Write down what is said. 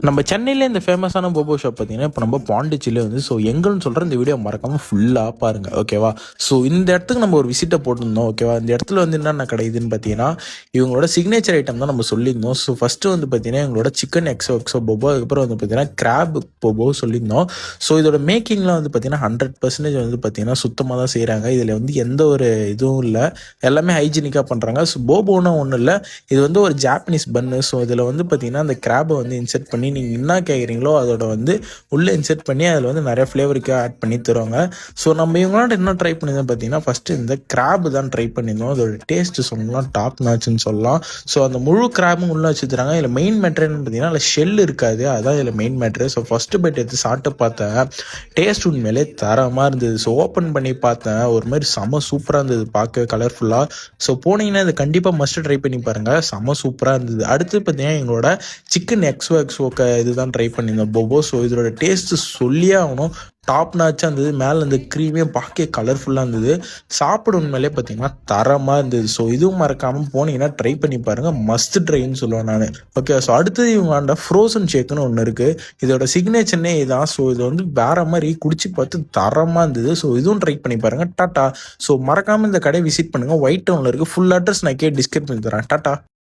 நம்ம சென்னையில் இந்த ஃபேமஸான போபோ ஷாப் பார்த்தீங்கன்னா இப்போ நம்ம பாண்டிச்சேரியில் வந்து ஸோ எங்கன்னு சொல்கிற இந்த வீடியோ மறக்காமல் ஃபுல்லாக பாருங்கள் ஓகேவா. ஸோ இந்த இடத்துக்கு நம்ம ஒரு விசிட்டை போட்டிருந்தோம் ஓகேவா. இந்த இடத்துல வந்து என்னென்ன கிடைக்குதுன்னு பார்த்தீங்கன்னா இவங்களோட சிக்னேச்சர் ஐட்டம் தான் நம்ம சொல்லியிருந்தோம். ஸோ ஃபஸ்ட்டு வந்து பார்த்தீங்கன்னா இவங்களோட சிக்கன் எக்ஸோ போபோ, அதுக்கப்புறம் வந்து பார்த்தீங்கன்னா கிராப் போபோ சொல்லியிருந்தோம். ஸோ இதோட மேக்கிங்லாம் வந்து பார்த்தீங்கன்னா 100% வந்து பார்த்தீங்கன்னா சுத்தமாக தான் செய்கிறாங்க. இதில் வந்து எந்த ஒரு இதுவும் இல்லை, எல்லாமே ஹைஜீனிக்காக பண்ணுறாங்க. ஸோ போபோன்னு ஒன்றும் இல்லை, இது வந்து ஒரு ஜாப்பனீஸ் பன்னு. ஸோ இதில் வந்து பார்த்தீங்கன்னா அந்த கிராபை வந்து இன்செர்ட் பண்ணி நீங்கள் என்ன கேட்குறீங்களோ அதோட வந்து உள்ளே இன்செர்ட் பண்ணி அதில் வந்து நிறைய ஃப்ளேவருக்கு ஆட் பண்ணி தருவாங்க. ஸோ நம்ம இவங்களாட்ட என்ன ட்ரை பண்ணியிருந்தோம் பார்த்தீங்கன்னா ஃபஸ்ட்டு இந்த கிராப் தான் ட்ரை பண்ணியிருந்தோம். அதோட டேஸ்ட்டு சொல்லலாம் டாப் நாச்சுன்னு சொல்லலாம். ஸோ அந்த முழு கிராபும் உள்ளே வச்சு தராங்க. இதில் மெயின் மேட்ருன்னு பார்த்தீங்கன்னா அதில் ஷெல் இருக்காது, அதுதான் இதில் main matter. So first byte எடுத்து சாப்பிட்டு பார்த்தேன், டேஸ்ட் உண்மையிலே தரமாக இருந்தது. ஸோ ஓப்பன் பண்ணி பார்த்தேன், ஒரு மாதிரி செம சூப்பராக இருந்தது பார்க்க கலர்ஃபுல்லாக. ஸோ போனீங்கன்னா இது கண்டிப்பாக மஸ்ட்டு ட்ரை பண்ணி பாருங்கள், செம சூப்பராக இருந்தது. அடுத்து பார்த்தீங்கன்னா எங்களோட சிக்கன் எக்ஸோ இதுதான் ட்ரை பண்ணியிருந்தோம் போபோ. ஸோ இதோட டேஸ்ட்டு சொல்லியே ஆகணும், டாப் நாச்சாக இருந்தது. மேலே இந்த க்ரீமே பார்க்க கலர்ஃபுல்லாக இருந்தது, சாப்பிட உண்மையிலே பார்த்தீங்கன்னா தரமாக இருந்தது. ஸோ இதுவும் மறக்காமல் போனீங்கன்னா ட்ரை பண்ணி பாருங்கள், மஸ்ட் ட்ரைன்னு சொல்லுவேன் நான். ஓகே, ஸோ அடுத்தது இவங்க ஃப்ரோசன் ஷேக்குன்னு ஒன்று இருக்குது. இதோட சிக்னேச்சர்னே இதான். ஸோ இது வந்து வேறு மாதிரி குடிச்சு பார்த்து தரமாக இருந்தது. ஸோ இதுவும் ட்ரை பண்ணி பாருங்கள். டாட்டா. ஸோ மறக்காமல் இந்த கடையை விசிட் பண்ணுங்கள், ஒயிட் டவுனில் இருக்குது. ஃபுல் அட்ரஸ் நான் டிஸ்கிரைப் பண்ணி தரேன். டாட்டா.